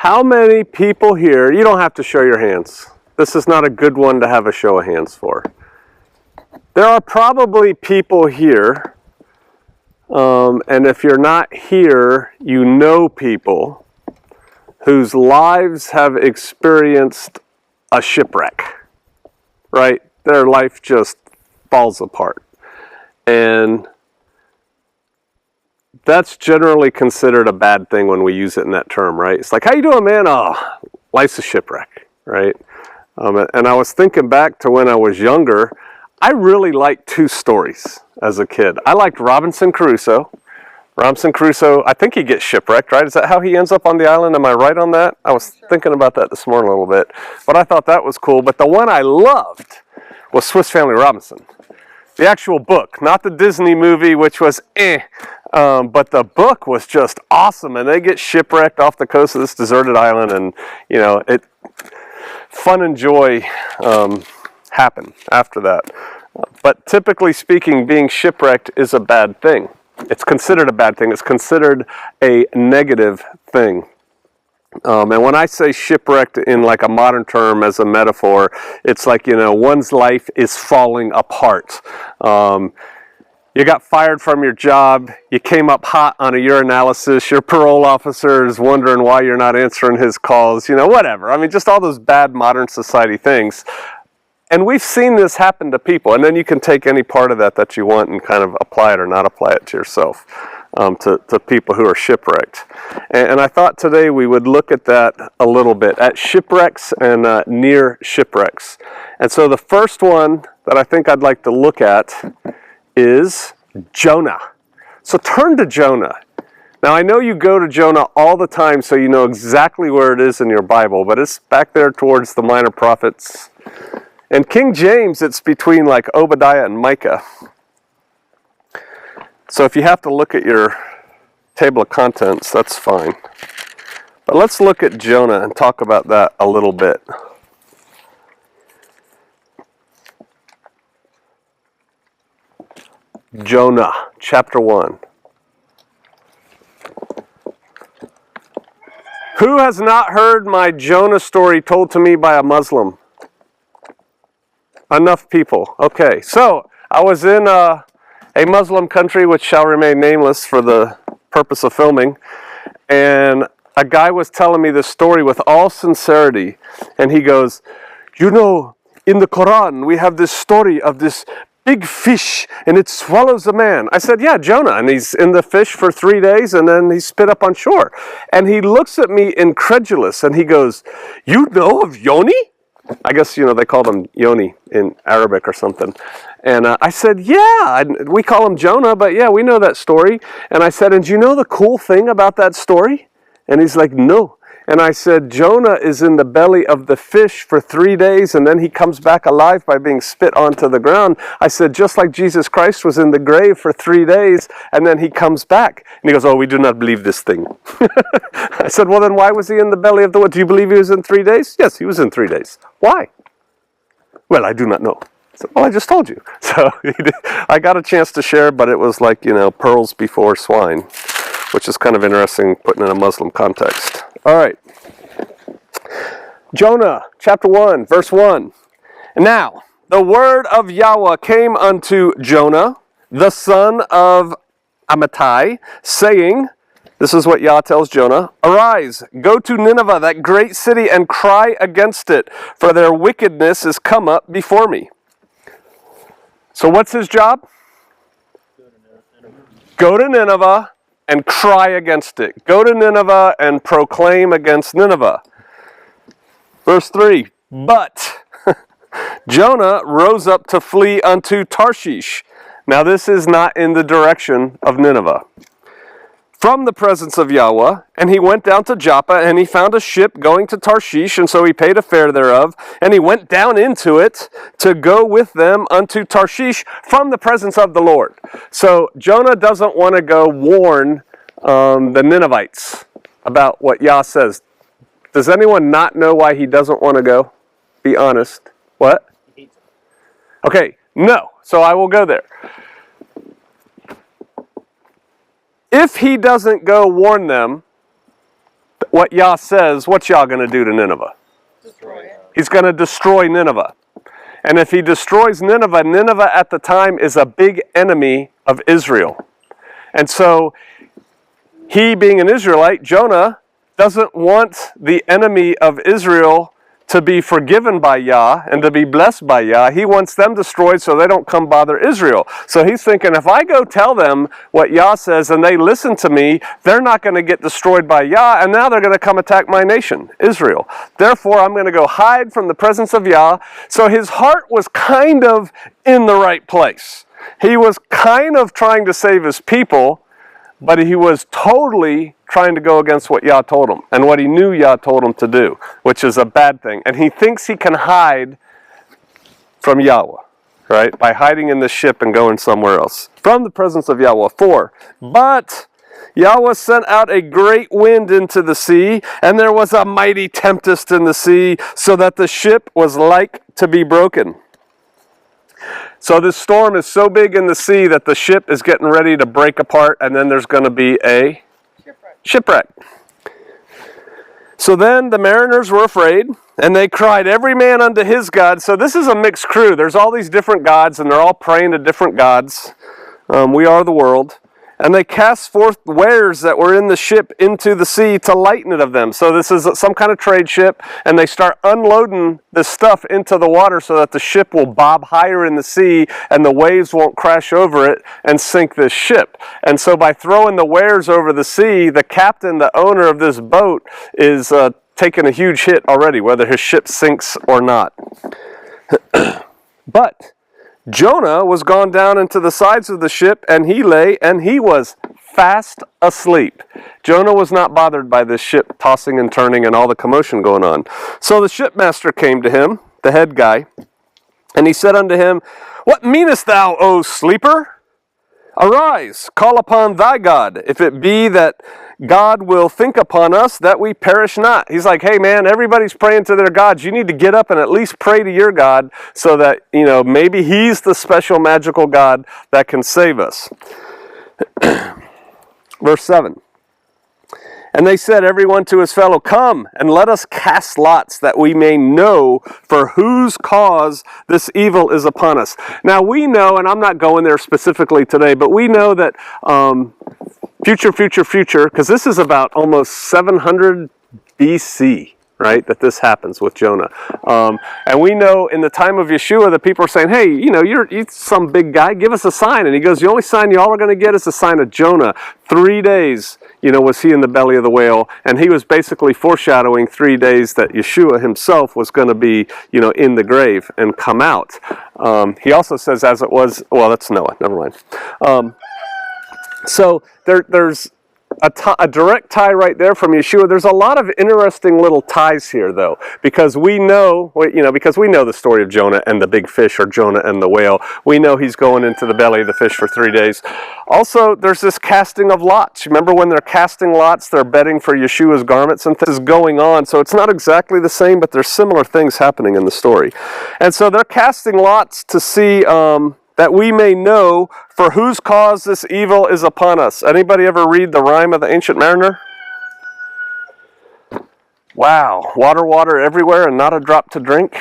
How many people here, you don't have to show your hands. This is not a good one to have a show of hands for. There are probably people here, and if you're not here, you know people whose lives have experienced a shipwreck, right? Their life just falls apart. And that's generally considered a bad thing when we use it in that term, right? It's like, how you doing, man? Oh, life's a shipwreck, right? And I was thinking back to when I was younger. I really liked two stories as a kid. I liked Robinson Crusoe. Robinson Crusoe, I think he gets shipwrecked, right? Is that how he ends up on the island? Am I right on that? I was thinking about that this morning a little bit. But I thought that was cool. But the one I loved was Swiss Family Robinson. The actual book, not the Disney movie, which was but the book was just awesome. And they get shipwrecked off the coast of this deserted island. And, you know, fun and joy happen after that. But typically speaking, being shipwrecked is a bad thing. It's considered a bad thing. It's considered a negative thing. And when I say shipwrecked in like a modern term as a metaphor, it's like, you know, one's life is falling apart. You got fired from your job. You came up hot on a urinalysis. Your parole officer is wondering why you're not answering his calls. You know, whatever. I mean, just all those bad modern society things. And we've seen this happen to people, and then you can take any part of that you want and kind of apply it or not apply it to yourself, to people who are shipwrecked. And I thought today we would look at that a little bit, at shipwrecks and near shipwrecks. And so the first one that I think I'd like to look at is Jonah. So turn to Jonah. Now I know you go to Jonah all the time, so you know exactly where it is in your Bible, but it's back there towards the minor prophets. In King James, it's between like Obadiah and Micah. So if you have to look at your table of contents, that's fine. But let's look at Jonah and talk about that a little bit. Jonah, chapter 1. Who has not heard my Jonah story told to me by a Muslim? Enough people. Okay, so I was in a Muslim country which shall remain nameless for the purpose of filming, and a guy was telling me this story with all sincerity, and he goes, you know, in the Quran we have this story of this big fish and it swallows a man. I said, yeah, Jonah, and he's in the fish for 3 days and then he spit up on shore. And he looks at me incredulous and he goes, you know of Yoni? I guess, you know, they call them Yoni in Arabic or something. And I said, yeah, we call him Jonah, but yeah, we know that story. And I said, and do you know the cool thing about that story? And he's like, no. And I said, Jonah is in the belly of the fish for 3 days, and then he comes back alive by being spit onto the ground. I said, just like Jesus Christ was in the grave for 3 days, and then he comes back. And he goes, oh, we do not believe this thing. I said, well, then why was he in the belly of the what? Do you believe he was in 3 days? Yes, he was in 3 days. Why? Well, I do not know. I said, well, I just told you. So I got a chance to share, but it was like, you know, pearls before swine, which is kind of interesting putting in a Muslim context. All right. Jonah, chapter 1, verse 1. Now, the word of Yahweh came unto Jonah, the son of Amittai, saying, this is what Yah tells Jonah, arise, go to Nineveh, that great city, and cry against it, for their wickedness is come up before me. So what's his job? Go to Nineveh and cry against it. Go to Nineveh and proclaim against Nineveh. Verse 3, but Jonah rose up to flee unto Tarshish. Now this is not in the direction of Nineveh. From the presence of Yahweh, and he went down to Joppa, and he found a ship going to Tarshish, and so he paid a fare thereof, and he went down into it to go with them unto Tarshish from the presence of the Lord. So Jonah doesn't want to go warn the Ninevites about what Yah says. Does anyone not know why he doesn't want to go? Be honest. What? Okay, no. So I will go there. If he doesn't go warn them, what Yah says, what's Yah going to do to Nineveh? Destroy it. He's going to destroy Nineveh. And if he destroys Nineveh, Nineveh at the time is a big enemy of Israel. And so he, being an Israelite, Jonah, doesn't want the enemy of Israel to be forgiven by Yah and to be blessed by Yah. He wants them destroyed so they don't come bother Israel. So he's thinking, if I go tell them what Yah says and they listen to me, they're not going to get destroyed by Yah, and now they're going to come attack my nation, Israel. Therefore, I'm going to go hide from the presence of Yah. So his heart was kind of in the right place. He was kind of trying to save his people, but he was totally trying to go against what Yah told him and what he knew Yah told him to do, which is a bad thing. And he thinks he can hide from Yahweh, right, by hiding in the ship and going somewhere else from the presence of Yahweh. 4, but Yahweh sent out a great wind into the sea, and there was a mighty tempest in the sea, so that the ship was like to be broken. So this storm is so big in the sea that the ship is getting ready to break apart, and then there's going to be a shipwreck. So then the mariners were afraid, and they cried every man unto his god. So this is a mixed crew. There's all these different gods, and they're all praying to different gods. We are the world. And they cast forth wares that were in the ship into the sea to lighten it of them. So this is some kind of trade ship, and they start unloading this stuff into the water so that the ship will bob higher in the sea and the waves won't crash over it and sink this ship. And so by throwing the wares over the sea, the captain, the owner of this boat, is taking a huge hit already, whether his ship sinks or not. But Jonah was gone down into the sides of the ship, and he lay, and he was fast asleep. Jonah was not bothered by this ship tossing and turning and all the commotion going on. So the shipmaster came to him, the head guy, and he said unto him, What meanest thou, O sleeper? Arise, call upon thy God, if it be that God will think upon us that we perish not. He's like, hey man, everybody's praying to their gods. You need to get up and at least pray to your God so that, maybe he's the special magical God that can save us. Verse 7. And they said, everyone to his fellow, Come, and let us cast lots, that we may know for whose cause this evil is upon us. Now we know, and I'm not going there specifically today, but we know that future, because this is about almost 700 BC, right, that this happens with Jonah. And we know in the time of Yeshua that people are saying, hey, you're some big guy, give us a sign. And he goes, the only sign y'all are going to get is the sign of Jonah. 3 days, was he in the belly of the whale. And he was basically foreshadowing 3 days that Yeshua himself was going to be, in the grave and come out. He also says, as it was, well, that's Noah, never mind. So there's a direct tie right there from Yeshua. There's a lot of interesting little ties here, though, because we know the story of Jonah and the big fish, or Jonah and the whale. We know he's going into the belly of the fish for 3 days. Also, there's this casting of lots. Remember when they're casting lots, they're betting for Yeshua's garments and things going on. So it's not exactly the same, but there's similar things happening in the story. And so they're casting lots to see that we may know for whose cause this evil is upon us. Anybody ever read the rhyme of the Ancient Mariner? Wow, water everywhere and not a drop to drink.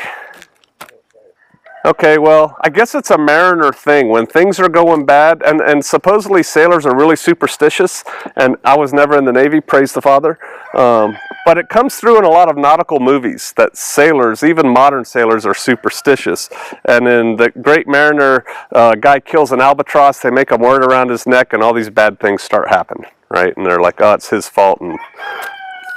Okay, well, I guess it's a mariner thing. When things are going bad, and supposedly sailors are really superstitious, and I was never in the Navy, praise the Father, but it comes through in a lot of nautical movies that sailors, even modern sailors, are superstitious. And in The Great Mariner, a guy kills an albatross, they make a word around his neck, and all these bad things start happening, right? And they're like, oh, it's his fault. And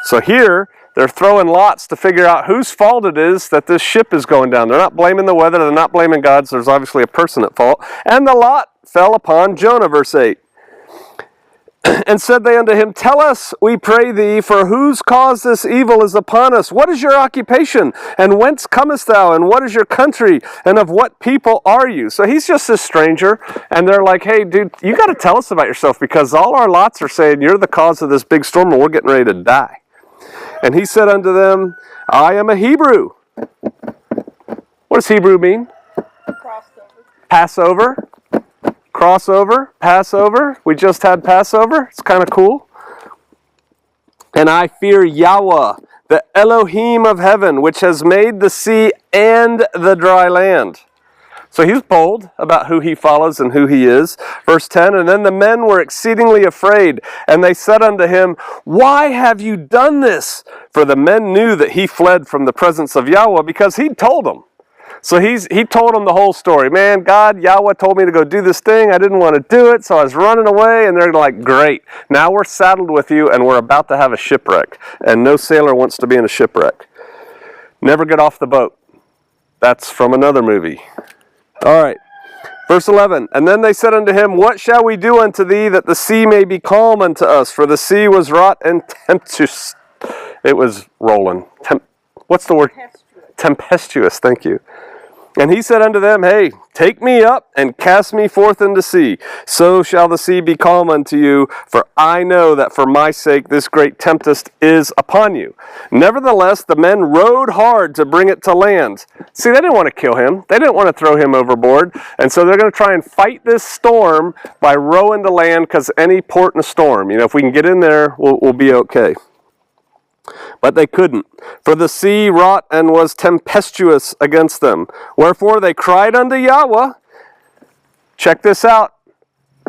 so here, they're throwing lots to figure out whose fault it is that this ship is going down. They're not blaming the weather. They're not blaming God. So there's obviously a person at fault. And the lot fell upon Jonah, verse 8. And said they unto him, Tell us, we pray thee, for whose cause this evil is upon us? What is your occupation? And whence comest thou? And what is your country? And of what people are you? So he's just a stranger. And they're like, hey, dude, you got to tell us about yourself, because all our lots are saying you're the cause of this big storm and we're getting ready to die. And he said unto them, I am a Hebrew. What does Hebrew mean? Passover. Crossover. Passover. We just had Passover. It's kind of cool. And I fear Yahweh, the Elohim of heaven, which has made the sea and the dry land. So he's bold about who he follows and who he is. Verse 10, and then the men were exceedingly afraid, and they said unto him, why have you done this? For the men knew that he fled from the presence of Yahweh because he'd told them. So he told them the whole story. Man, God, Yahweh told me to go do this thing. I didn't want to do it, so I was running away. And they're like, great. Now we're saddled with you, and we're about to have a shipwreck. And no sailor wants to be in a shipwreck. Never get off the boat. That's from another movie. All right. Verse 11, and then they said unto him, what shall we do unto thee that the sea may be calm unto us? For the sea was wrought and tempestuous. It was rolling. What's the word? Tempestuous, thank you. And he said unto them, hey, take me up and cast me forth into sea. So shall the sea be calm unto you, for I know that for my sake this great tempest is upon you. Nevertheless, the men rowed hard to bring it to land. See, they didn't want to kill him. They didn't want to throw him overboard. And so they're going to try and fight this storm by rowing to land, because any port in a storm, if we can get in there, we'll be okay. But they couldn't, for the sea wrought and was tempestuous against them. Wherefore they cried unto Yahweh. Check this out.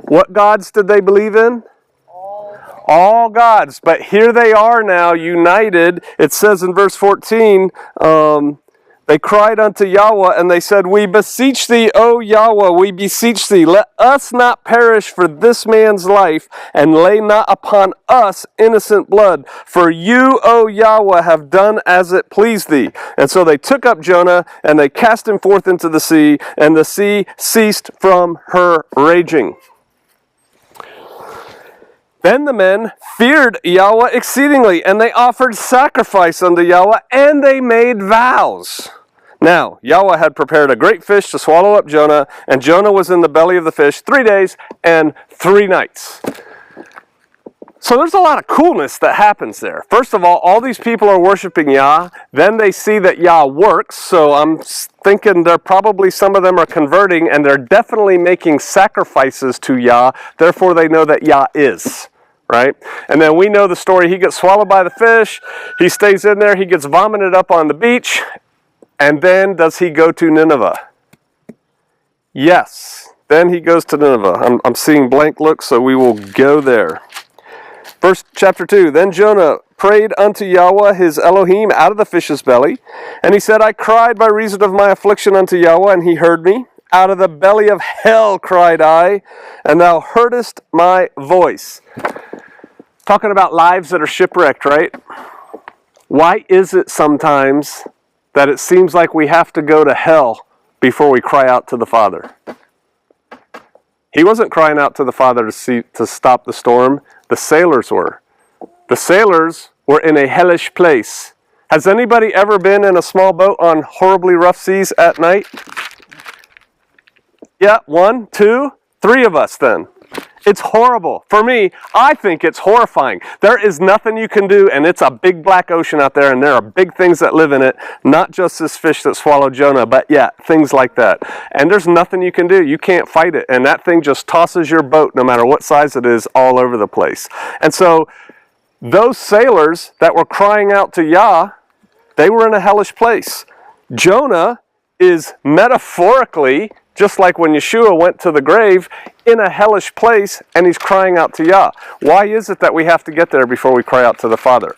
What gods did they believe in? All gods. But here they are now, united. It says in verse 14, they cried unto Yahweh, and they said, we beseech thee, O Yahweh, we beseech thee, let us not perish for this man's life, and lay not upon us innocent blood. For you, O Yahweh, have done as it pleased thee. And so they took up Jonah, and they cast him forth into the sea, and the sea ceased from her raging. Then the men feared Yahweh exceedingly, and they offered sacrifice unto Yahweh, and they made vows. Now, Yahweh had prepared a great fish to swallow up Jonah, and Jonah was in the belly of the fish 3 days and 3 nights. So there's a lot of coolness that happens there. First of all these people are worshiping Yah. Then they see that Yah works, so I'm thinking probably some of them are converting, and they're definitely making sacrifices to Yah. Therefore, they know that Yah is. Right? And then we know the story. He gets swallowed by the fish. He stays in there. He gets vomited up on the beach. And then does he go to Nineveh? Yes. Then he goes to Nineveh. I'm seeing blank looks, so we will go there. Verse chapter 2. Then Jonah prayed unto Yahweh his Elohim out of the fish's belly. And he said, I cried by reason of my affliction unto Yahweh, and he heard me. Out of the belly of hell cried I, and thou heardest my voice. Talking about lives that are shipwrecked, right? Why is it sometimes that it seems like we have to go to hell before we cry out to the Father? He wasn't crying out to the Father to stop the storm. The sailors were. The sailors were in a hellish place. Has anybody ever been in a small boat on horribly rough seas at night? Yeah, 1, 2, 3 of us then. It's horrible. For me, I think it's horrifying. There is nothing you can do, and it's a big black ocean out there, and there are big things that live in it, not just this fish that swallowed Jonah, but yeah, things like that. And there's nothing you can do. You can't fight it, and that thing just tosses your boat, no matter what size it is, all over the place. And so those sailors that were crying out to Yah, they were in a hellish place. Jonah is metaphorically, just like when Yeshua went to the grave, in a hellish place, and he's crying out to Yah. Why is it that we have to get there before we cry out to the Father?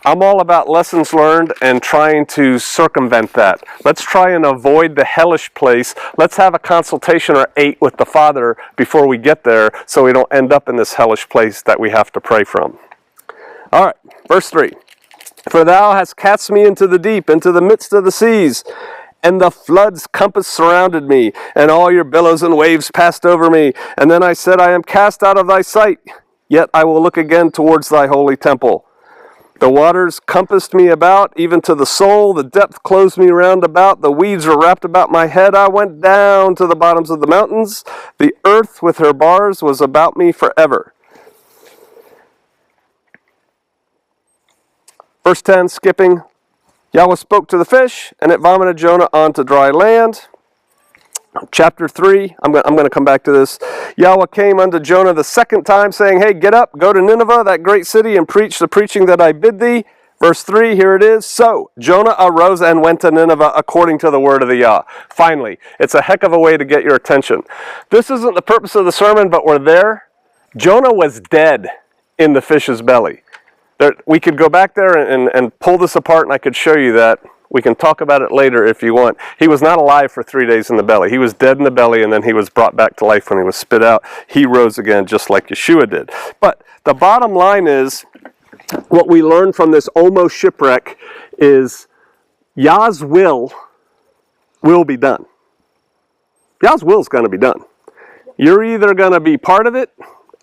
I'm all about lessons learned and trying to circumvent that. Let's try and avoid the hellish place. Let's have a consultation or 8 with the Father before we get there, so we don't end up in this hellish place that we have to pray from. All right, verse 3. For thou hast cast me into the deep, into the midst of the seas, and the floods compassed surrounded me, and all your billows and waves passed over me. And then I said, I am cast out of thy sight, yet I will look again towards thy holy temple. The waters compassed me about, even to the soul. The depth closed me round about. The weeds were wrapped about my head. I went down to the bottoms of the mountains. The earth with her bars was about me forever. Verse 10, skipping. Yahweh spoke to the fish, and it vomited Jonah onto dry land. Chapter 3, I'm going to come back to this. Yahweh came unto Jonah the second time, saying, hey, get up, go to Nineveh, that great city, and preach the preaching that I bid thee. Verse 3, here it is. So Jonah arose and went to Nineveh according to the word of the Yah. Finally, it's a heck of a way to get your attention. This isn't the purpose of the sermon, but we're there. Jonah was dead in the fish's belly. We could go back there and pull this apart, and I could show you that. We can talk about it later if you want. He was not alive for 3 days in the belly. He was dead in the belly, and then he was brought back to life when he was spit out. He rose again just like Yeshua did. But the bottom line is, what we learn from this almost shipwreck is Yah's will be done. Yah's will is going to be done. You're either going to be part of it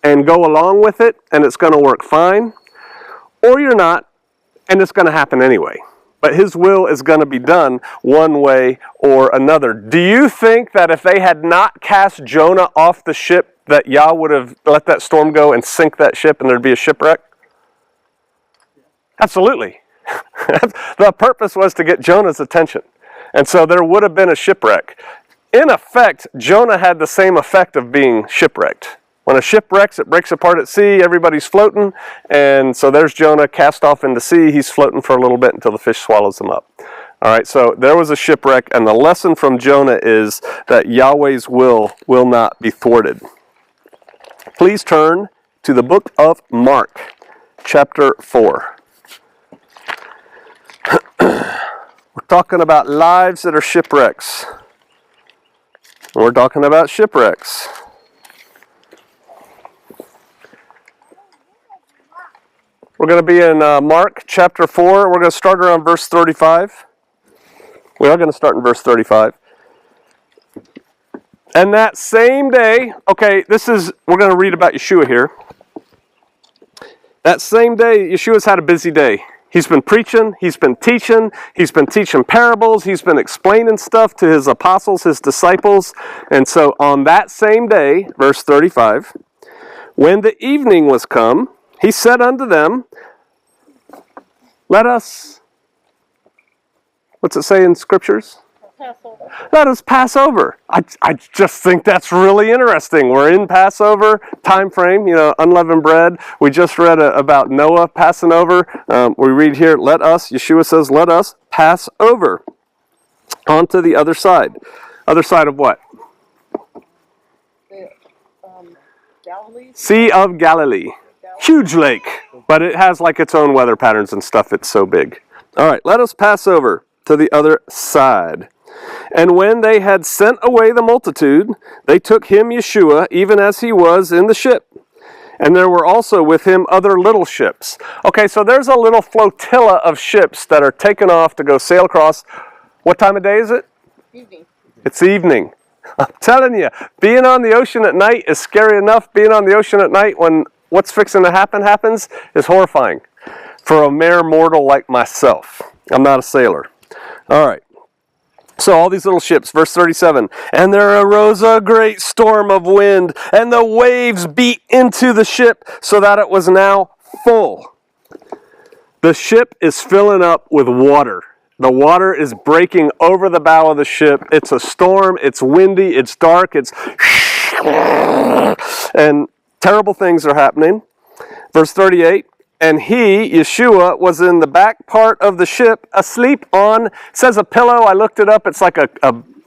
and go along with it, and it's going to work fine, or you're not, and it's going to happen anyway. But his will is going to be done one way or another. Do you think that if they had not cast Jonah off the ship, that Yah would have let that storm go and sink that ship and there'd be a shipwreck? Absolutely. The purpose was to get Jonah's attention. And so there would have been a shipwreck. In effect, Jonah had the same effect of being shipwrecked. When a ship wrecks, it breaks apart at sea, everybody's floating, and so there's Jonah cast off into sea. He's floating for a little bit until the fish swallows him up. All right, so there was a shipwreck, and the lesson from Jonah is that Yahweh's will not be thwarted. Please turn to the book of Mark, chapter 4. We're talking about lives that are shipwrecks. We're talking about shipwrecks. We're going to be in Mark chapter 4. We're going to start around verse 35. We are going to start in verse 35. And that same day, okay, we're going to read about Yeshua here. That same day, Yeshua's had a busy day. He's been preaching, he's been teaching parables, he's been explaining stuff to his apostles, his disciples. And so on that same day, verse 35, when the evening was come, he said unto them, let us, what's it say in scriptures? Passover. Let us pass over. I just think that's really interesting. We're in Passover time frame, unleavened bread. We just read about Noah passing over. We read here, Yeshua says, let us pass over onto the other side. Other side of what? Galilee. Sea of Galilee. Huge lake, but it has like its own weather patterns and stuff. It's so big. All right, let us pass over to the other side. And when they had sent away the multitude, they took him, Yeshua, even as he was in the ship. And there were also with him other little ships. Okay, so there's a little flotilla of ships that are taken off to go sail across. What time of day is it? Evening. It's evening. I'm telling you, being on the ocean at night is scary enough. Being on the ocean at night when what's fixing to happens is horrifying for a mere mortal like myself. I'm not a sailor. All right. So all these little ships, verse 37, and there arose a great storm of wind, and the waves beat into the ship so that it was now full. The ship is filling up with water. The water is breaking over the bow of the ship. It's a storm. It's windy. It's dark. And terrible things are happening. Verse 38, and he, Yeshua, was in the back part of the ship, asleep on, it says a pillow. I looked it up. It's like a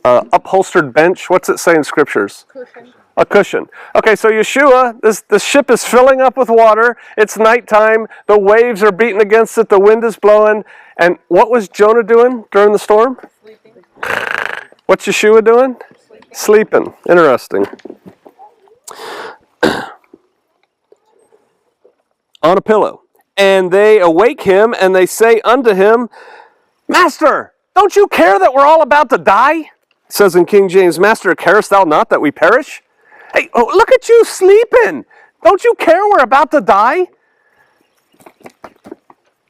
upholstered bench. What's it say in scriptures? Cushion. A cushion. Okay, so Yeshua, the ship is filling up with water. It's nighttime. The waves are beating against it. The wind is blowing. And what was Jonah doing during the storm? Sleeping. What's Yeshua doing? Sleeping. Interesting. On a pillow. And they awake him, and they say unto him, Master, don't you care that we're all about to die? It says in King James, Master, carest thou not that we perish? Hey, look at you sleeping. Don't you care we're about to die?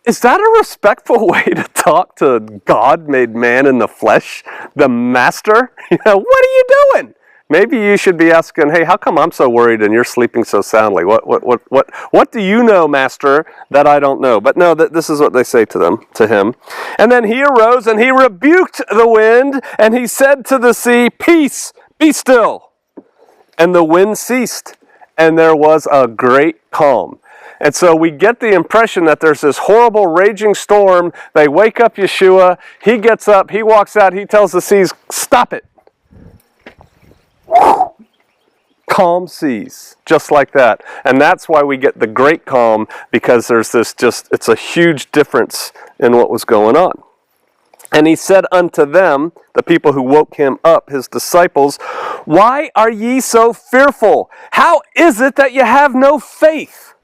Is that a respectful way to talk to God made man in the flesh, the Master? What are you doing? Maybe you should be asking, hey, how come I'm so worried and you're sleeping so soundly? What do you know, Master, that I don't know? But no, this is what they say to him. And then he arose and he rebuked the wind and he said to the sea, Peace, "Be still." And the wind ceased, and there was a great calm. And so we get the impression that there's this horrible raging storm. They wake up Yeshua. He gets up. He walks out. He tells the seas, "Stop it." Calm seas, just like that. And that's why we get the great calm, because there's this it's a huge difference in what was going on. And he said unto them, the people who woke him up, his disciples, "Why are ye so fearful? How is it that ye have no faith?"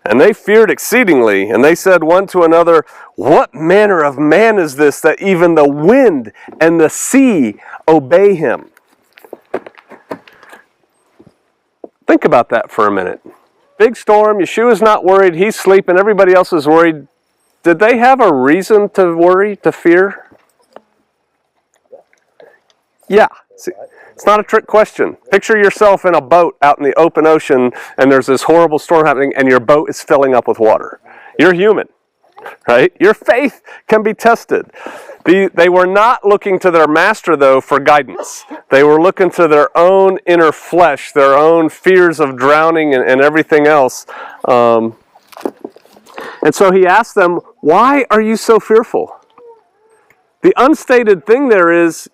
And they feared exceedingly, and they said one to another, "What manner of man is this, that even the wind and the sea obey him?" Think about that for a minute. Big storm, Yeshua's not worried, he's sleeping, everybody else is worried. Did they have a reason to worry, to fear? Yeah. See, it's not a trick question. Picture yourself in a boat out in the open ocean, and there's this horrible storm happening, and your boat is filling up with water. You're human, right? Your faith can be tested. They were not looking to their master, though, for guidance. They were looking to their own inner flesh, their own fears of drowning and everything else. And so he asked them, "Why are you so fearful?" The unstated thing there is,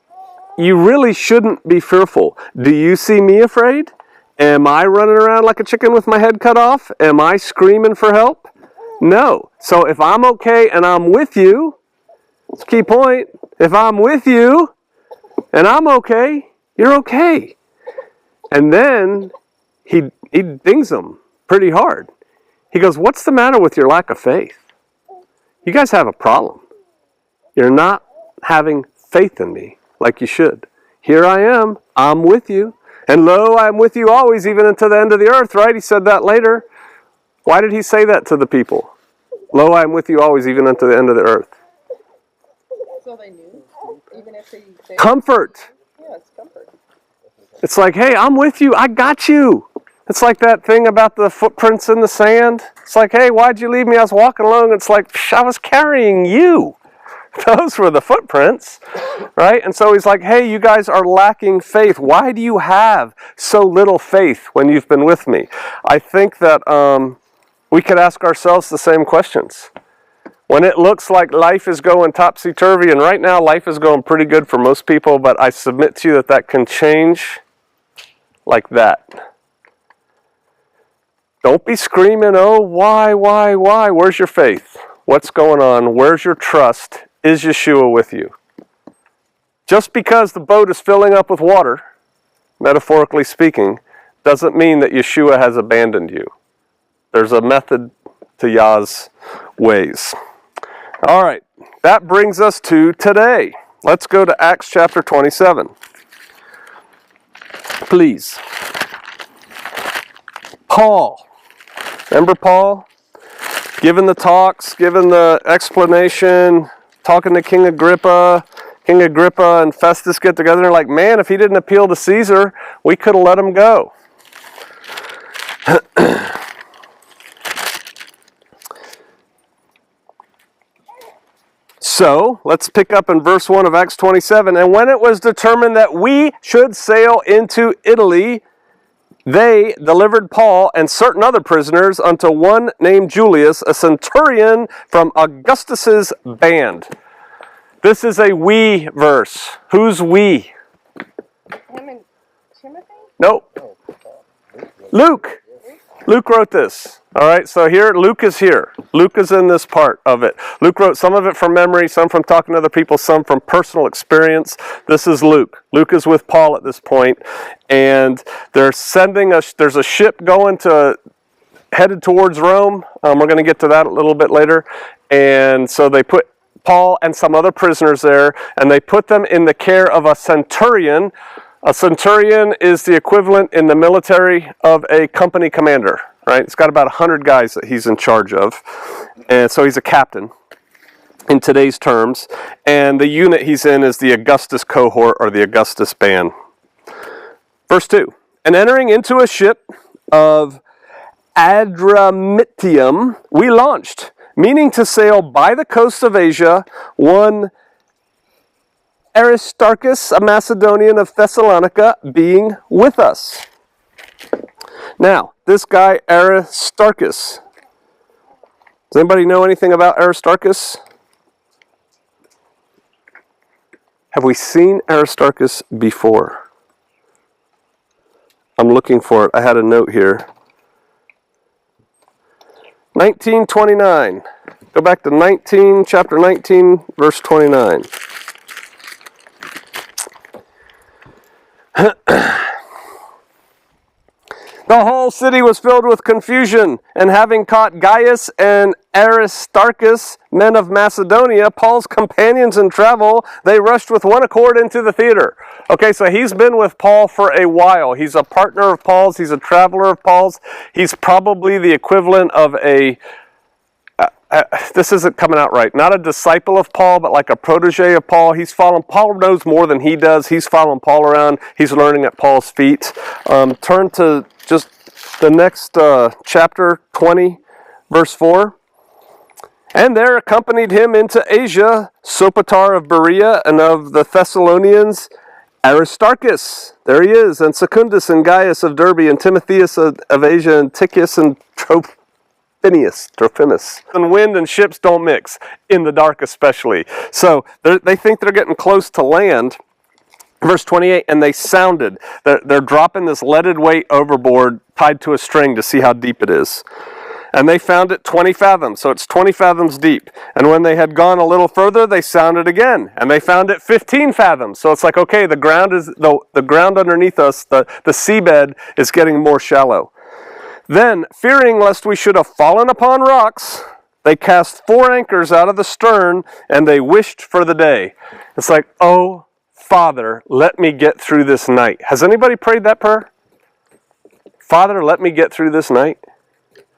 you really shouldn't be fearful. Do you see me afraid? Am I running around like a chicken with my head cut off? Am I screaming for help? No. So if I'm okay and I'm with you, it's a key point. If I'm with you and I'm okay, you're okay. And then he dings them pretty hard. He goes, "What's the matter with your lack of faith? You guys have a problem. You're not having faith in me like you should. Here I am. I'm with you. And lo, I am with you always, even unto the end of the earth," right? He said that later. Why did he say that to the people? Lo, I am with you always, even unto the end of the earth. So they knew, even if they Comfort. Yeah, it's comfort. It's like, hey, I'm with you. I got you. It's like that thing about the footprints in the sand. It's like, hey, why'd you leave me? I was walking along. It's like, I was carrying you. Those were the footprints, right? And so he's like, hey, you guys are lacking faith. Why do you have so little faith when you've been with me? I think that we could ask ourselves the same questions. When it looks like life is going topsy-turvy, and right now life is going pretty good for most people, but I submit to you that that can change like that. Don't be screaming, oh, why? Where's your faith? What's going on? Where's your trust? Is Yeshua with you? Just because the boat is filling up with water, metaphorically speaking, doesn't mean that Yeshua has abandoned you. There's a method to Yah's ways. All right, that brings us to today. Let's go to Acts chapter 27. Please. Paul. Remember Paul? Giving the talks, giving the explanation, talking to King Agrippa. King Agrippa and Festus get together and like, man, if he didn't appeal to Caesar, we could have let him go. So, let's pick up in verse 1 of Acts 27. And when it was determined that we should sail into Italy, they delivered Paul and certain other prisoners unto one named Julius, a centurion from Augustus's band. This is a we verse. Who's we? Him and Timothy? Nope. Luke. Luke wrote this. All right, so here, Luke is here. Luke is in this part of it. Luke wrote some of it from memory, some from talking to other people, some from personal experience. This is Luke. Luke is with Paul at this point, and they're there's a ship headed towards Rome. We're going to get to that a little bit later. And so they put Paul and some other prisoners there, and they put them in the care of a centurion. A centurion is the equivalent in the military of a company commander, right? It's got about 100 guys that he's in charge of. And so he's a captain in today's terms. And the unit he's in is the Augustus cohort or the Augustus band. Verse 2. And entering into a ship of Adramyttium, we launched, meaning to sail by the coast of Asia, one Aristarchus, a Macedonian of Thessalonica, being with us. Now, this guy Aristarchus. Does anybody know anything about Aristarchus? Have we seen Aristarchus before? I'm looking for it. I had a note here. 1929. Go back to chapter 19, verse 29. The whole city was filled with confusion, and having caught Gaius and Aristarchus, men of Macedonia, Paul's companions in travel, they rushed with one accord into the theater. Okay, so he's been with Paul for a while. He's a partner of Paul's. He's a traveler of Paul's. He's probably the equivalent of a, this isn't coming out right, not a disciple of Paul, but like a protege of Paul. Paul knows more than he does. He's following Paul around. He's learning at Paul's feet. Turn to just the next chapter, 20, verse 4. And there accompanied him into Asia Sopater of Berea, and of the Thessalonians Aristarchus. There he is. And Secundus and Gaius of Derbe, and Timotheus of Asia, and Tychicus and Trophimus. And wind and ships don't mix, in the dark especially. So they think they're getting close to land. Verse 28, and they sounded. They're dropping this leaded weight overboard tied to a string to see how deep it is. And they found it 20 fathoms, so it's 20 fathoms deep. And when they had gone a little further, they sounded again, and they found it 15 fathoms. So it's like, okay, the ground underneath us, the seabed is getting more shallow. Then, fearing lest we should have fallen upon rocks, they cast 4 anchors out of the stern, and they wished for the day. It's like, oh, Father, let me get through this night. Has anybody prayed that prayer? Father, let me get through this night.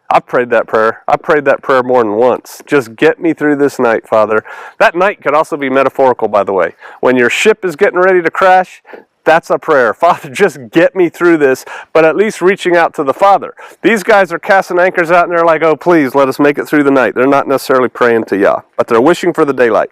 I've prayed that prayer. I've prayed that prayer more than once. Just get me through this night, Father. That night could also be metaphorical, by the way. When your ship is getting ready to crash, that's a prayer. Father, just get me through this, but at least reaching out to the Father. These guys are casting anchors out, and they're like, oh, please, let us make it through the night. They're not necessarily praying to Yah, but they're wishing for the daylight.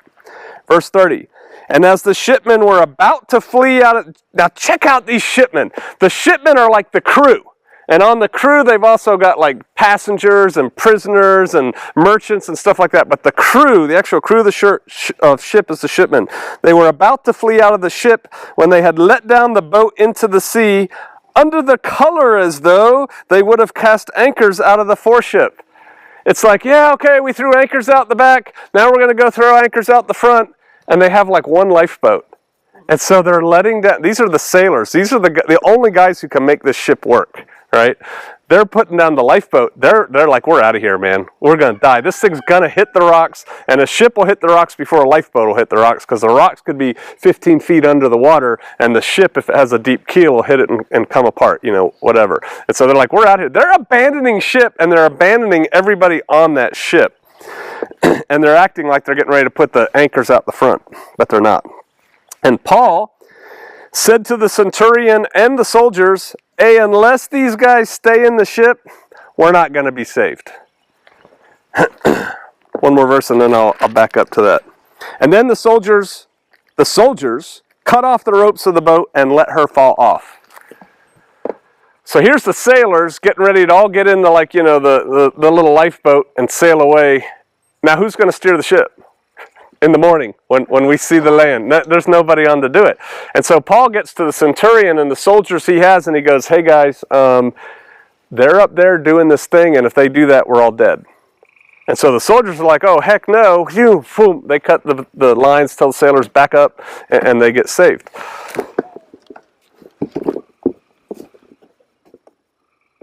Verse 30. And as the shipmen were about to flee now check out these shipmen. The shipmen are like the crew. And on the crew, they've also got like passengers and prisoners and merchants and stuff like that. But the crew, the actual crew of the ship is the shipmen. They were about to flee out of the ship when they had let down the boat into the sea under the color as though they would have cast anchors out of the foreship. It's like, yeah, okay, we threw anchors out the back. Now we're going to go throw anchors out the front. And they have like one lifeboat. And so they're letting down, these are the sailors. These are the only guys who can make this ship work, right? They're putting down the lifeboat. They're like, we're out of here, man. We're going to die. This thing's going to hit the rocks, and a ship will hit the rocks before a lifeboat will hit the rocks, because the rocks could be 15 feet under the water, and the ship, if it has a deep keel, will hit it and come apart, whatever. And so they're like, we're out here. They're abandoning ship, and they're abandoning everybody on that ship. And they're acting like they're getting ready to put the anchors out the front, but they're not. And Paul said to the centurion and the soldiers, hey, unless these guys stay in the ship, we're not going to be saved. One more verse and then I'll back up to that. And then the soldiers cut off the ropes of the boat and let her fall off. So here's the sailors getting ready to all get in the little lifeboat and sail away. Now who's going to steer the ship in the morning when we see the land? There's nobody on to do it. And so Paul gets to the centurion and the soldiers he has, and he goes, hey guys, they're up there doing this thing, and if they do that, we're all dead. And so the soldiers are like, oh, heck no. They cut the lines, tell the sailors back up, and they get saved.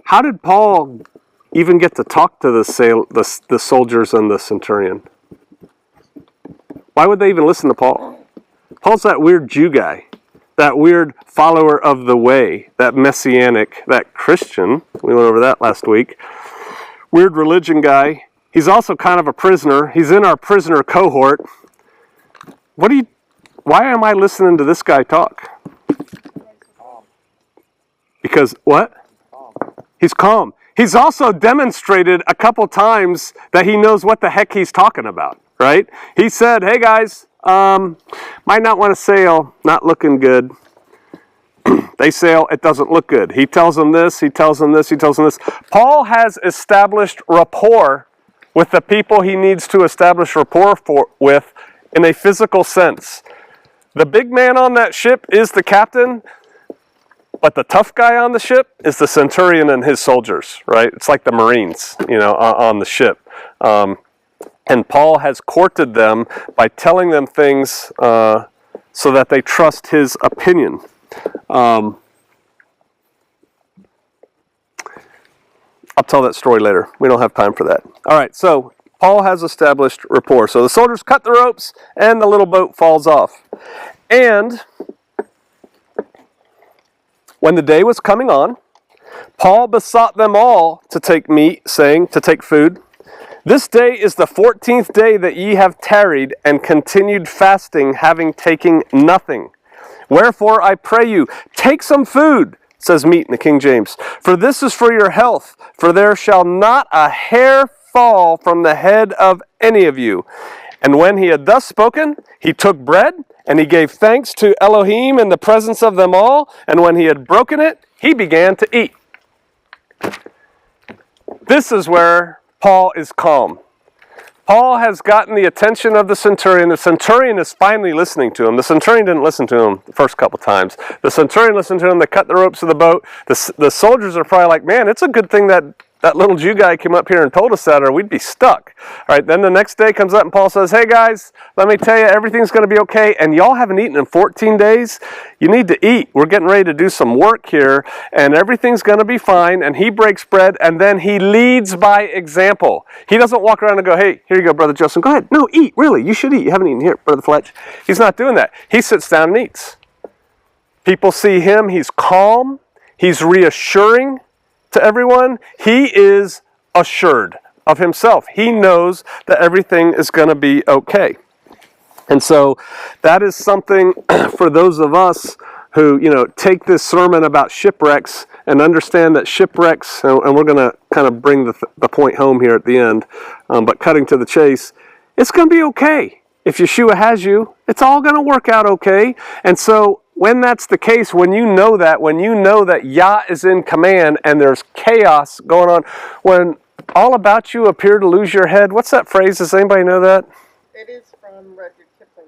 How did Paul even get to talk to the soldiers and the centurion? Why would they even listen to Paul? Paul's that weird Jew guy, that weird follower of the way, that messianic, that Christian. We went over that last week. Weird religion guy. He's also kind of a prisoner. He's in our prisoner cohort. Why am I listening to this guy talk? Because what? He's calm. He's also demonstrated a couple times that he knows what the heck he's talking about, right? He said, hey guys, Might not want to sail, not looking good. They sail, it doesn't look good. He tells them this, he tells them this, he tells them this. Paul has established rapport with the people he needs to establish rapport with in a physical sense. The big man on that ship is the captain, but the tough guy on the ship is the centurion and his soldiers, right? It's like the Marines, on the ship. And Paul has courted them by telling them things so that they trust his opinion. I'll tell that story later. We don't have time for that. All right, so Paul has established rapport. So the soldiers cut the ropes, and the little boat falls off. And when the day was coming on, Paul besought them all to take meat, saying, to take food. This day is the 14th day that ye have tarried and continued fasting, having taken nothing. Wherefore I pray you, take some food, says meat in the King James, for this is for your health, for there shall not a hair fall from the head of any of you. And when he had thus spoken, he took bread, and he gave thanks to Elohim in the presence of them all, and when he had broken it, he began to eat. This is where Paul is calm. Paul has gotten the attention of the centurion. The centurion is finally listening to him. The centurion didn't listen to him the first couple times. The centurion listened to him. They cut the ropes of the boat. The soldiers are probably like, man, it's a good thing that little Jew guy came up here and told us that, or we'd be stuck. All right, then the next day comes up and Paul says, hey guys, let me tell you, everything's going to be okay, and y'all haven't eaten in 14 days. You need to eat. We're getting ready to do some work here, and everything's going to be fine. And he breaks bread, and then he leads by example. He doesn't walk around and go, hey, here you go, Brother Justin, go ahead. No, eat, really, you should eat. You haven't eaten here, Brother Fletch. He's not doing that. He sits down and eats. People see him, he's calm, he's reassuring to everyone. He is assured of himself. He knows that everything is going to be okay. And so that is something for those of us who, take this sermon about shipwrecks and understand that shipwrecks, and we're going to kind of bring the point home here at the end, but cutting to the chase, it's going to be okay. If Yeshua has you, it's all going to work out okay. And so when that's the case, when you know that Yah is in command and there's chaos going on, when all about you appear to lose your head, what's that phrase? Does anybody know that? It is from Rudyard Kipling,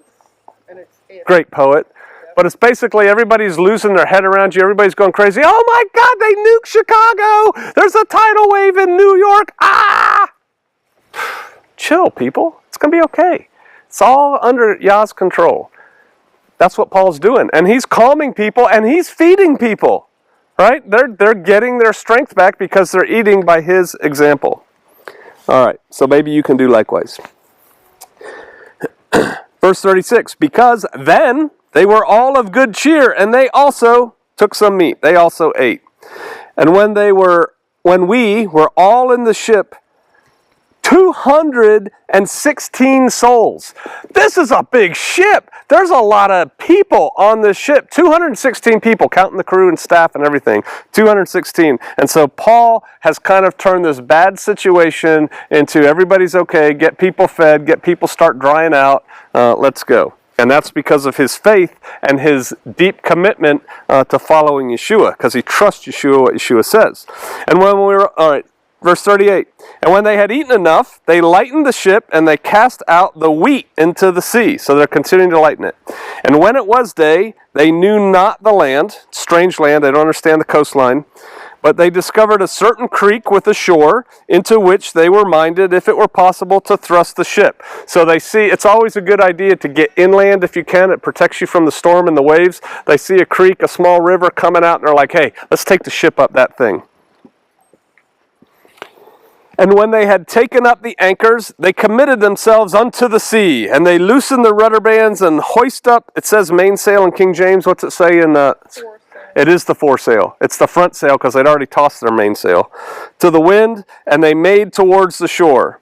and it's great poet. Yep. But it's basically everybody's losing their head around you. Everybody's going crazy. Oh my God, they nuked Chicago. There's a tidal wave in New York. Ah! Chill, people. It's going to be okay. It's all under Yah's control. That's what Paul's doing. And he's calming people and he's feeding people. Right? They're getting their strength back because they're eating by his example. All right. So maybe you can do likewise. Verse 36. Because then they were all of good cheer, and they also took some meat. They also ate. And when we were all in the ship, 216 souls. This is a big ship. There's a lot of people on this ship. 216 people, counting the crew and staff and everything. 216. And so Paul has kind of turned this bad situation into everybody's okay, get people fed, get people start drying out, let's go. And that's because of his faith and his deep commitment to following Yeshua, because he trusts Yeshua, what Yeshua says. And when we were, all right, verse 38, and when they had eaten enough, they lightened the ship, and they cast out the wheat into the sea. So they're continuing to lighten it. And when it was day, they knew not the land, strange land, they don't understand the coastline, but they discovered a certain creek with a shore, into which they were minded, if it were possible, to thrust the ship. So they see, it's always a good idea to get inland if you can. It protects you from the storm and the waves. They see a creek, a small river coming out, and they're like, hey, let's take the ship up that thing. And when they had taken up the anchors, they committed themselves unto the sea, and they loosened the rudder bands and hoist up, it says mainsail in King James, what's it say in foresail. It is the foresail. It's the front sail because they'd already tossed their mainsail to the wind, and they made towards the shore.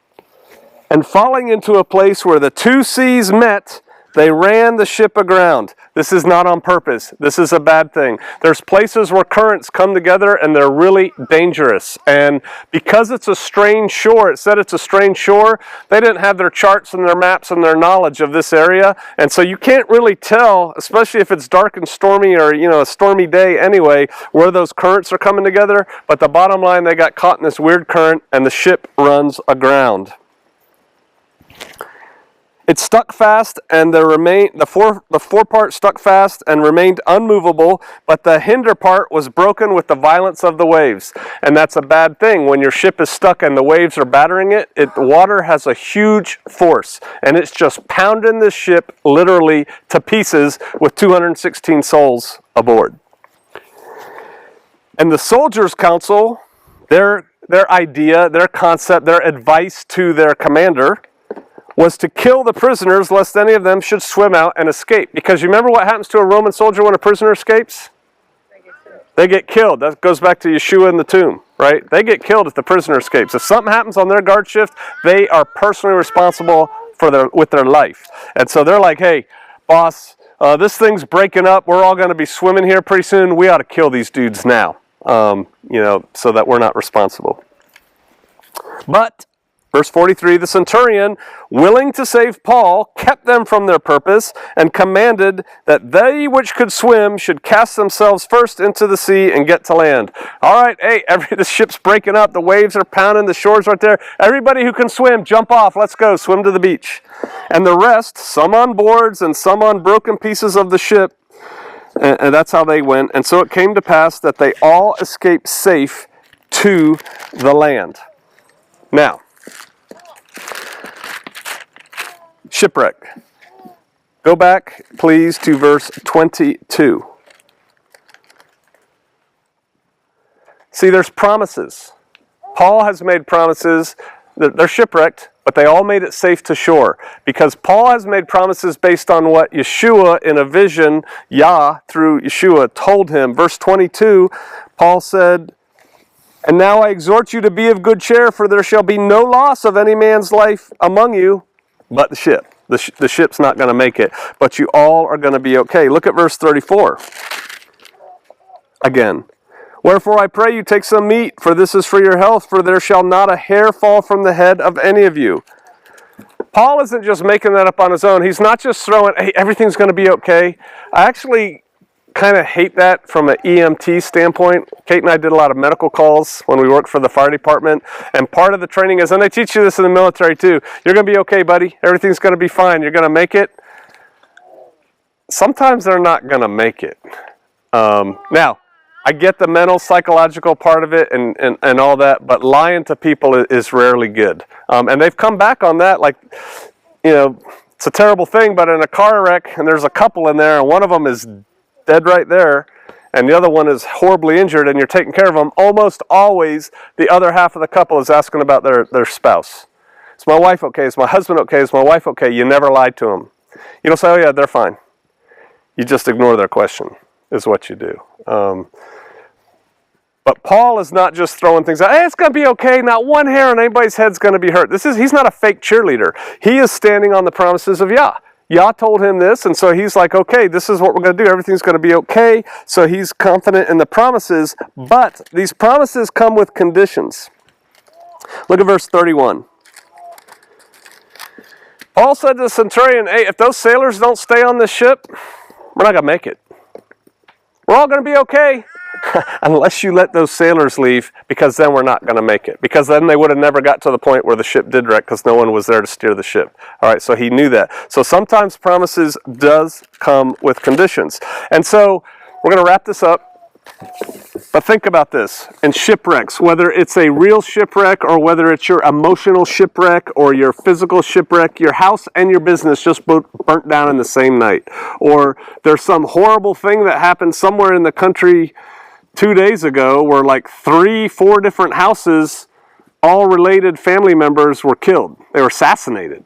And falling into a place where the two seas met, They ran the ship aground. This is not on purpose. This is a bad thing. There's places where currents come together and they're really dangerous. And because it's a strange shore, it said it's a strange shore, they didn't have their charts and their maps and their knowledge of this area. And so you can't really tell, especially if it's dark and stormy or, a stormy day anyway, where those currents are coming together. But the bottom line, they got caught in this weird current and the ship runs aground. It stuck fast, and the forepart stuck fast and remained unmovable, but the hinder part was broken with the violence of the waves. And that's a bad thing. When your ship is stuck and the waves are battering it, the water has a huge force, and it's just pounding the ship literally to pieces with 216 souls aboard. And the soldiers' council, their idea, their concept, their advice to their commander was to kill the prisoners lest any of them should swim out and escape. Because you remember what happens to a Roman soldier when a prisoner escapes? They get killed. That goes back to Yeshua in the tomb, right? They get killed if the prisoner escapes. If something happens on their guard shift, they are personally responsible with their life. And so they're like, hey, boss, this thing's breaking up. We're all going to be swimming here pretty soon. We ought to kill these dudes now, so that we're not responsible. But verse 43, the centurion, willing to save Paul, kept them from their purpose and commanded that they which could swim should cast themselves first into the sea and get to land. All right, hey, the ship's breaking up. The waves are pounding. The shore's right there. Everybody who can swim, jump off. Let's go. Swim to the beach. And the rest, some on boards and some on broken pieces of the ship, and that's how they went. And so it came to pass that they all escaped safe to the land. Now, shipwreck. Go back, please, to verse 22. See, there's promises. Paul has made promises. They're shipwrecked, but they all made it safe to shore. Because Paul has made promises based on what Yeshua in a vision, Yah, through Yeshua, told him. Verse 22, Paul said, and now I exhort you to be of good cheer, for there shall be no loss of any man's life among you, but the ship. The ship's not going to make it, but you all are going to be okay. Look at verse 34. Again. Wherefore I pray you take some meat, for this is for your health, for there shall not a hair fall from the head of any of you. Paul isn't just making that up on his own. He's not just throwing, hey, everything's going to be okay. I actually kind of hate that from an EMT standpoint. Kate and I did a lot of medical calls when we worked for the fire department, and part of the training is, and they teach you this in the military too, you're going to be okay, buddy. Everything's going to be fine. You're going to make it. Sometimes they're not going to make it. Now, I get the mental, psychological part of it and all that, but lying to people is rarely good. And they've come back on that, like, it's a terrible thing, but in a car wreck, and there's a couple in there, and one of them is dead right there, and the other one is horribly injured, and you're taking care of them, almost always the other half of the couple is asking about their spouse. Is my wife okay? Is my husband okay? Is my wife okay? You never lied to them. You don't say, oh yeah, they're fine. You just ignore their question, is what you do. But Paul is not just throwing things out, hey, it's going to be okay, not one hair on anybody's head's going to be hurt. He's not a fake cheerleader. He is standing on the promises of Yah. Yah told him this, and so he's like, okay, this is what we're going to do. Everything's going to be okay. So he's confident in the promises, but these promises come with conditions. Look at verse 31. Paul said to the centurion, hey, if those sailors don't stay on this ship, we're not going to make it. We're all going to be okay. Unless you let those sailors leave, because then we're not going to make it. Because then they would have never got to the point where the ship did wreck, because no one was there to steer the ship. All right, so he knew that. So sometimes promises does come with conditions. And so we're going to wrap this up. But think about this. In shipwrecks, whether it's a real shipwreck or whether it's your emotional shipwreck or your physical shipwreck, your house and your business just burnt down in the same night. Or there's some horrible thing that happened somewhere in the country 2 days ago where like 3-4 different houses, all related family members were killed. They were assassinated.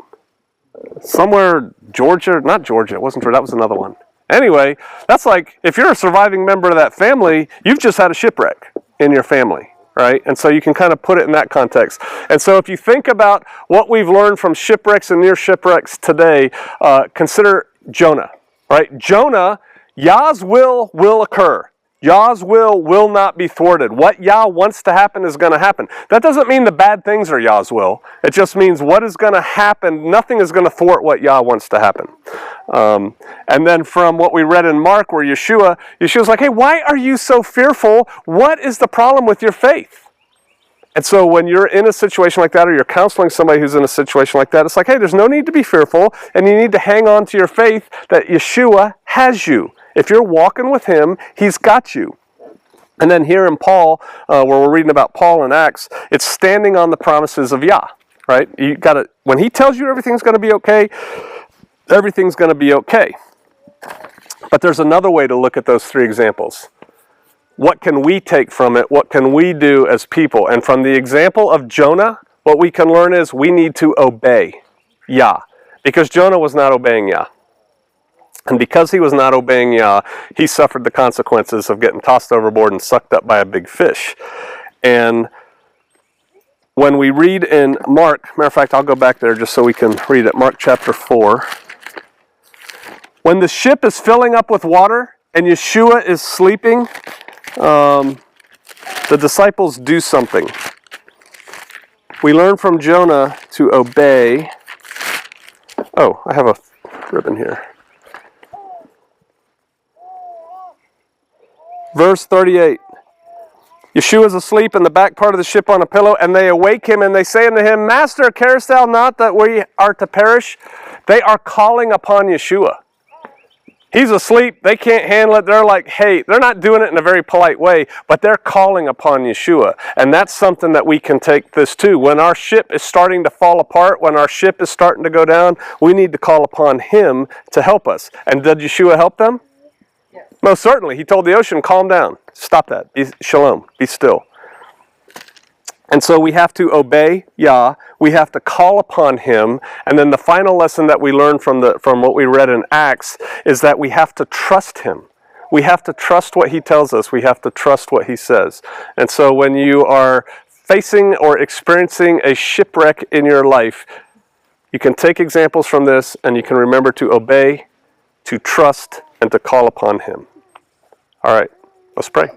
Somewhere, Georgia, not Georgia, it wasn't Georgia, that was another one. Anyway, that's like, if you're a surviving member of that family, you've just had a shipwreck in your family, right? And so you can kind of put it in that context. And so if you think about what we've learned from shipwrecks and near shipwrecks today, consider Jonah, right? Jonah, Yah's will occur. Yah's will not be thwarted. What Yah wants to happen is going to happen. That doesn't mean the bad things are Yah's will. It just means what is going to happen. Nothing is going to thwart what Yah wants to happen. And then from what we read in Mark where Yeshua's like, hey, why are you so fearful? What is the problem with your faith? And so when you're in a situation like that, or you're counseling somebody who's in a situation like that, it's like, hey, there's no need to be fearful, and you need to hang on to your faith that Yeshua has you. If you're walking with him, he's got you. And then here in Paul, where we're reading about Paul in Acts, it's standing on the promises of Yah, right? You gotta, when he tells you everything's going to be okay, everything's going to be okay. But there's another way to look at those three examples. What can we take from it? What can we do as people? And from the example of Jonah, what we can learn is we need to obey Yah. Because Jonah was not obeying Yah. And because he was not obeying Yah, he suffered the consequences of getting tossed overboard and sucked up by a big fish. And when we read in Mark, matter of fact, I'll go back there just so we can read it. Mark chapter 4. When the ship is filling up with water and Yeshua is sleeping, the disciples do something. We learn from Jonah to obey. Oh, I have a ribbon here. Verse 38. Yeshua is asleep in the back part of the ship on a pillow, and they awake him, and they say unto him, Master, carest thou not that we are to perish? They are calling upon Yeshua. He's asleep. They can't handle it. They're like, hey, they're not doing it in a very polite way, but they're calling upon Yeshua. And that's something that we can take this to. When our ship is starting to fall apart, when our ship is starting to go down, we need to call upon him to help us. And did Yeshua help them? Yes. Most certainly. He told the ocean, calm down. Stop that. Be shalom. Be still. And so we have to obey Yah, we have to call upon him, and then the final lesson that we learn from what we read in Acts is that we have to trust him. We have to trust what he tells us. We have to trust what he says. And so when you are facing or experiencing a shipwreck in your life, you can take examples from this, and you can remember to obey, to trust, and to call upon him. All right, let's pray.